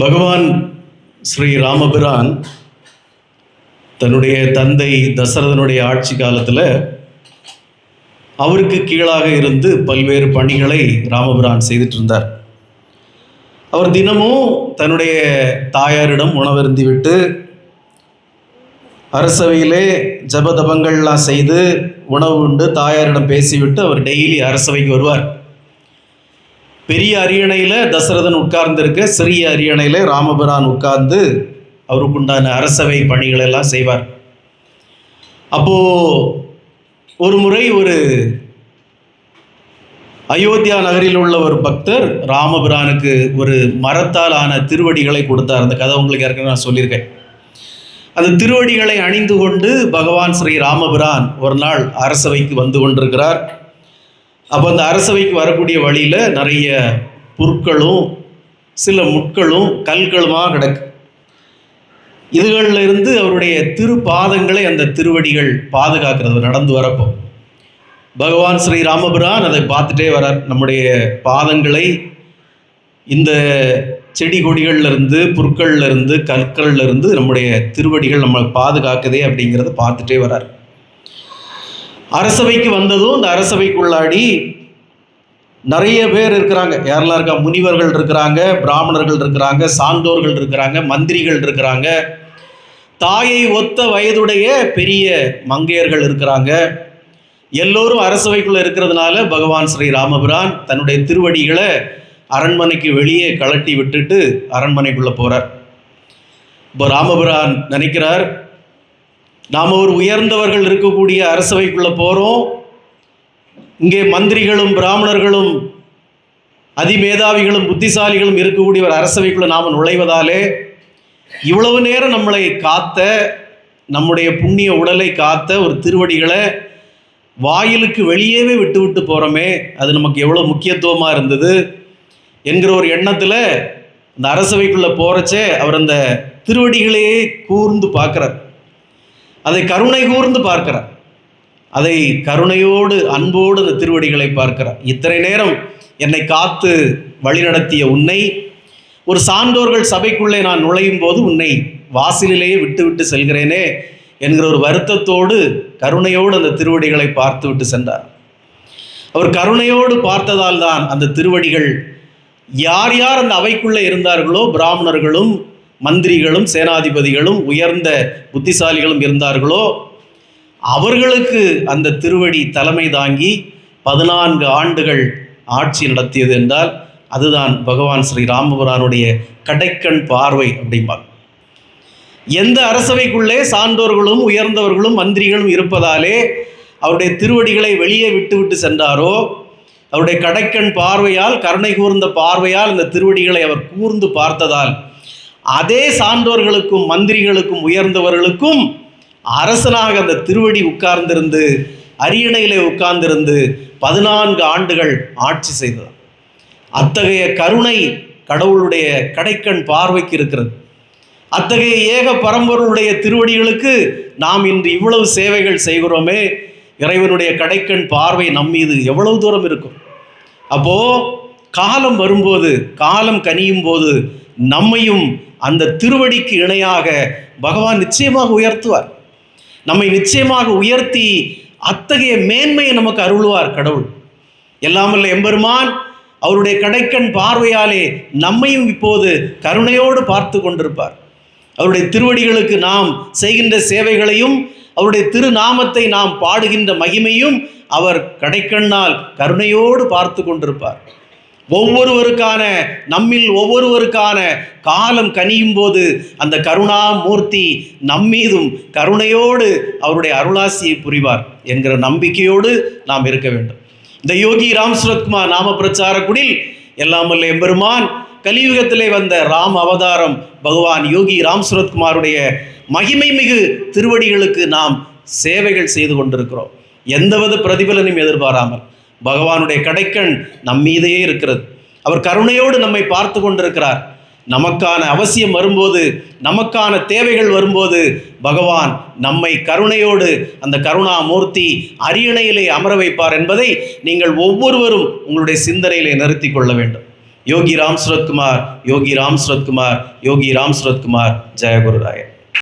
பகவான் ஸ்ரீ ராமபிரான் தன்னுடைய தந்தை தசரதனுடைய ஆட்சி காலத்தில் அவருக்கு கீழாக இருந்து பல்வேறு பணிகளை ராமபிரான் செய்துட்டு இருந்தார். அவர் தினமும் தன்னுடைய தாயாரிடம் உணவருந்தி விட்டு அரசவையிலே ஜபதபங்கள்லாம் செய்து உணவு உண்டு தாயாரிடம் பேசிவிட்டு அவர் டெய்லி அரசவைக்கு வருவார். பெரிய அரியணையில் தசரதன் உட்கார்ந்திருக்க, சிறிய அரியணையில் ராமபிரான் உட்கார்ந்து அவருக்குண்டான அரசவை பணிகள் எல்லாம் செய்வார். அப்போது ஒரு முறை ஒரு அயோத்தியா நகரில் உள்ள ஒரு பக்தர் ராமபிரானுக்கு ஒரு மரத்தால் ஆன திருவடிகளை கொடுத்தார். அந்த கதை உங்களுக்கு ஏற்கனவே நான் சொல்லியிருக்கேன். அந்த திருவடிகளை அணிந்து கொண்டு பகவான் ஸ்ரீ ராமபிரான் ஒரு நாள் அரசவைக்கு வந்து கொண்டிருக்கிறார். அப்போ அந்த அரசவைக்கு வரக்கூடிய வழியில் நிறைய புற்களும் சில முட்களும் கல்களுமாக கிடக்கு. இதுகளில் இருந்து அவருடைய திருப்பாதங்களை அந்த திருவடிகள் பாதுகாக்கிறது. நடந்து வரப்போ பகவான் ஸ்ரீ ராமபிரான் அதை பார்த்துட்டே வரார். நம்முடைய பாதங்களை இந்த செடி கொடிகள்லேருந்து புற்கள்லேருந்து கற்கள்லேருந்து நம்முடைய திருவடிகள் நம்ம பாதுகாக்குதே அப்படிங்கிறத பார்த்துட்டே வரார். அரசவைக்கு வந்ததும் இந்த அரசவைக்குள்ளாடி நிறைய பேர் இருக்கிறாங்க. யாரெல்லாம் இருக்கா? முனிவர்கள் இருக்கிறாங்க, பிராமணர்கள் இருக்கிறாங்க, சான்றோர்கள் இருக்கிறாங்க, மந்திரிகள் இருக்கிறாங்க, தாயை ஒத்த வயதுடைய பெரிய மங்கையர்கள் இருக்கிறாங்க. எல்லோரும் அரசவைக்குள்ளே இருக்கிறதுனால பகவான் ஸ்ரீ ராமபிரான் தன்னுடைய திருவடிகளை அரண்மனைக்கு வெளியே கழட்டி விட்டுட்டு அரண்மனைக்குள்ளே போகிறார். இப்போ ராமபிரான் நினைக்கிறார், நாம் ஒரு உயர்ந்தவர்கள் இருக்கக்கூடிய அரசவைக்குள்ளே போகிறோம். இங்கே மந்திரிகளும் பிராமணர்களும் அதிமேதாவிகளும் புத்திசாலிகளும் இருக்கக்கூடிய ஒரு அரசவைக்குள்ளே நாம் நுழைவதாலே இவ்வளவு நேரம் நம்மளை காத்த, நம்முடைய புண்ணிய உடலை காத்த ஒரு திருவடிகளை வாயிலுக்கு வெளியேவே விட்டு விட்டு போகிறோமே, அது நமக்கு எவ்வளோ முக்கியத்துவமாக இருந்தது என்கிற ஒரு எண்ணத்தில் அந்த அரசவைக்குள்ளே போகிறச்சே அவர் அந்த திருவடிகளையே கூர்ந்து பார்க்குறார். அதை கருணை கூர்ந்து பார்க்கிறார். அதை கருணையோடு அன்போடு அந்த திருவடிகளை பார்க்கிறார். இத்தனை நேரம் என்னை காத்து வழிநடத்திய உன்னை, ஒரு சான்றோர்கள் சபைக்குள்ளே நான் நுழையும் போது உன்னை வாசலிலேயே விட்டு விட்டு செல்கிறேனே என்கிற ஒரு வருத்தத்தோடு கருணையோடு அந்த திருவடிகளை பார்த்து விட்டு சென்றார். அவர் கருணையோடு பார்த்ததால் தான் அந்த திருவடிகள் யார் யார் அந்த அவைக்குள்ளே இருந்தார்களோ, பிராமணர்களும் மந்திரிகளும் சேனாதிபதிகளும் உயர்ந்த புத்திசாலிகளும் இருந்தார்களோ, அவர்களுக்கு அந்த திருவடி தலைமை தாங்கி 14 ஆண்டுகள் ஆட்சி நடத்தியது என்றால் அதுதான் பகவான் ஸ்ரீ ராமபிரானுடைய கடைக்கண் பார்வை அப்படிம்பாங்க. எந்த அரசவைக்குள்ளே சான்றோர்களும் உயர்ந்தவர்களும் மந்திரிகளும் இருப்பதாலே அவருடைய திருவடிகளை வெளியே விட்டு விட்டு சென்றாரோ, அவருடைய கடைக்கண் பார்வையால், கருணை கூர்ந்த பார்வையால் இந்த திருவடிகளை அவர் கூர்ந்து பார்த்ததால் அதே சான்றோர்களுக்கும் மந்திரிகளுக்கும் உயர்ந்தவர்களுக்கும் அரசனாக அந்த திருவடி உட்கார்ந்திருந்து அரியணையிலே உட்கார்ந்திருந்து 14 ஆண்டுகள் ஆட்சி செய்தது. அத்தகைய கருணை கடவுளுடைய கடைக்கண் பார்வைக்கு இருக்கிறது. அத்தகைய ஏக பரம்பொருளுடைய திருவடிகளுக்கு நாம் இன்று இவ்வளவு சேவைகள் செய்கிறோமே, இறைவனுடைய கடைக்கண் பார்வை நம் மீது எவ்வளவு தூரம் இருக்கும். அப்போது காலம் வரும்போது, காலம் கனியும் போது நம்மையும் அந்த திருவடிக்கு இணையாக பகவான் நிச்சயமாக உயர்த்துவார். நம்மை நிச்சயமாக உயர்த்தி அத்தகைய மேன்மையை நமக்கு அருள்வார் கடவுள். எல்லாமல்ல எம்பெருமான் அவருடைய கடைக்கண் பார்வையாலே நம்மையும் இப்போது கருணையோடு பார்த்து கொண்டிருப்பார். அவருடைய திருவடிகளுக்கு நாம் செய்கின்ற சேவைகளையும் அவருடைய திருநாமத்தை நாம் பாடுகின்ற மகிமையும் அவர் கடைக்கண்ணால் கருணையோடு பார்த்து கொண்டிருப்பார். ஒவ்வொருவருக்கான, நம்மில் ஒவ்வொருவருக்கான காலம் கனியும் போது அந்த கருணாமூர்த்தி நம்மீதும் கருணையோடு அவருடைய அருளாசியை புரிவார் என்கிற நம்பிக்கையோடு நாம் இருக்க வேண்டும். இந்த யோகி ராம் சுரத்குமார் நாம பிரச்சார குடில் எல்லாமல்ல எம்பெருமான் கலியுகத்திலே வந்த ராம் அவதாரம் பகவான் யோகி ராம் சுரத்குமாருடைய மகிமை மிகு திருவடிகளுக்கு நாம் சேவைகள் செய்து கொண்டிருக்கிறோம். எந்தவித பிரதிபலனையும் எதிர்பாராமல் பகவானுடைய கடைக்கண் நம்மீதே இருக்கிறது. அவர் கருணையோடு நம்மை பார்த்து கொண்டிருக்கிறார். நமக்கான அவசியம் வரும்போது, நமக்கான தேவைகள் வரும்போது பகவான் நம்மை கருணையோடு அந்த கருணாமூர்த்தி அரியணையிலே அமர வைப்பார் என்பதை நீங்கள் ஒவ்வொருவரும் உங்களுடைய சிந்தனையிலே நிறுத்தி கொள்ள வேண்டும். யோகி ராம் சுரத்குமார், யோகி ராம் சுரத்குமார், யோகி ராம் சுரத்குமார். ஜெய குருராய.